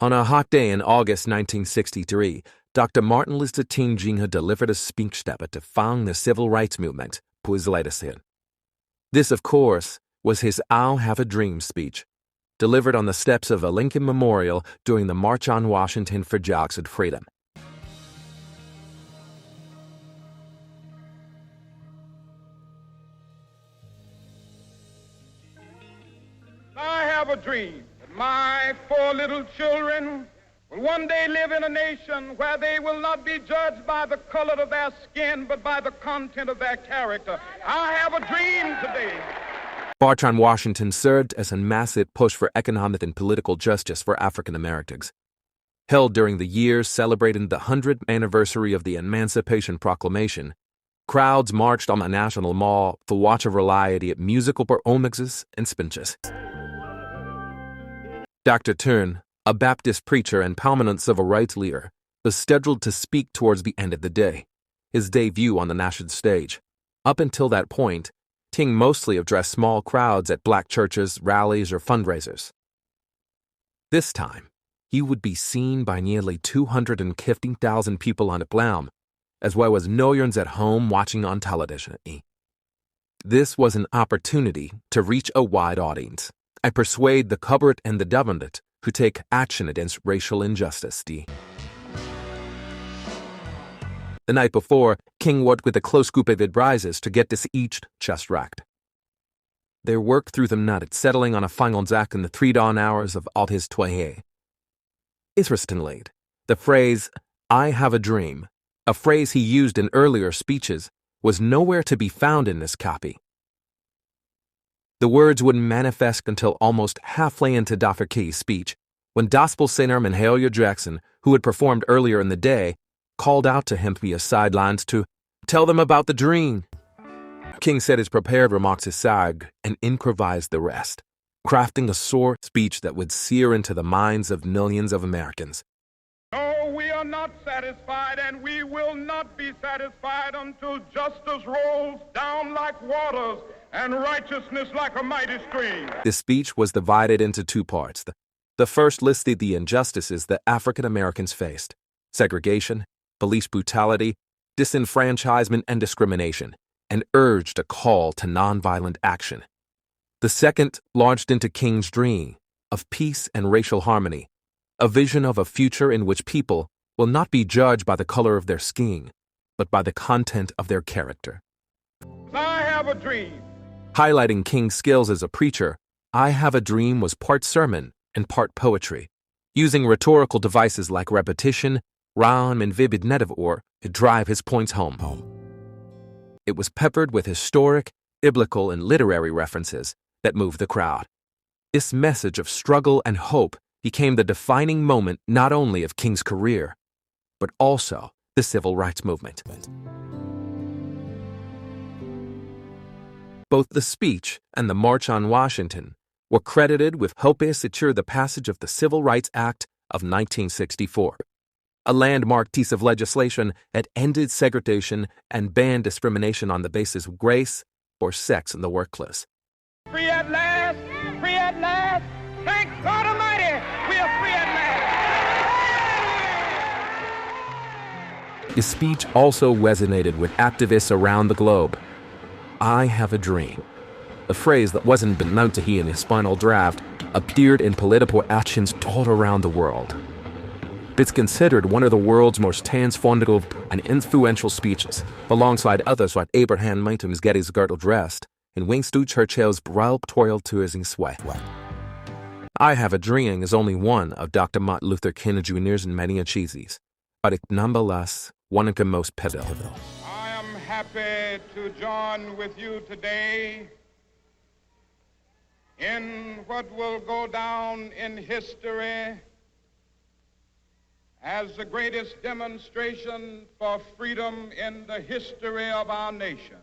On a hot day in August 1963, Dr. Martin Luther King Jr. delivered a speech that would define the civil rights movement, his latest hit. This, of course, was his I'll Have a Dream speech, delivered on the steps of a Lincoln Memorial during the March on Washington for Jobs and Freedom. I have a dream that my 4 little children will one day live in a nation where they will not be judged by the color of their skin, but by the content of their character. I have a dream today. March on Washington served as a massive push for economic and political justice for African Americans. Held during the years celebrating the 100th anniversary of the Emancipation Proclamation, crowds marched on the National Mall to watch a variety of musical performances and speeches. Dr. Turn, a Baptist preacher and prominent civil rights leader, was scheduled to speak towards the end of the day, his debut on the national stage. Up until that point, King mostly addressed small crowds at black churches, rallies, or fundraisers. This time, he would be seen by nearly 250,000 people on the platform, as well as millions at home watching on television. This was an opportunity to reach a wide audience and persuade the covered and the government who take action against racial injustice. The night before, King worked with a close group of advisors to get this each just right. They worked through the night, settling on a final act in the 3 dawn hours of all his tournée. Interestingly, the phrase, "I have a dream," a phrase he used in earlier speeches, was nowhere to be found in this copy. The words wouldn't manifest until almost halfway into Dr. King's speech, when gospel singer Mahalia Jackson, who had performed earlier in the day, called out to him via sidelines to tell them about the dream. King set his prepared remarks aside and improvised the rest, crafting a short speech that would sear into the minds of millions of Americans. No, we are not satisfied, and we will not be satisfied until justice rolls down like waters and righteousness like a mighty stream. This speech was divided into 2 parts. The first listed the injustices that African Americans faced: segregation, police brutality, disenfranchisement, and discrimination, and urged a call to nonviolent action. The second launched into King's dream of peace and racial harmony, a vision of a future in which people will not be judged by the color of their skin, but by the content of their character. I have a dream. Highlighting King's skills as a preacher, I Have a Dream was part sermon and part poetry, using rhetorical devices like repetition, rhyme, and vivid metaphor to drive his points home. It was peppered with historic, biblical, and literary references that moved the crowd. This message of struggle and hope became the defining moment not only of King's career, but also the civil rights movement. Both the speech and the March on Washington were credited with helping secure the passage of the Civil Rights Act of 1964, a landmark piece of legislation that ended segregation and banned discrimination on the basis of race or sex in the workplace. Free at last, free at last. Thank God Almighty, we are free at last. His speech also resonated with activists around the globe. I have a dream, a phrase that wasn't been known to he in his final draft, appeared in political actions all around the world. It's considered one of the world's most transformative and influential speeches, alongside others like Abraham Lincoln's Gettysburg Address and Winston Churchill's Biography to his sway. I Have a Dream is only one of Dr. Martin Luther King Jr.'s many achievements, but it's nonetheless one of the most pivotal. I am happy to join with you today in what will go down in history as the greatest demonstration for freedom in the history of our nation.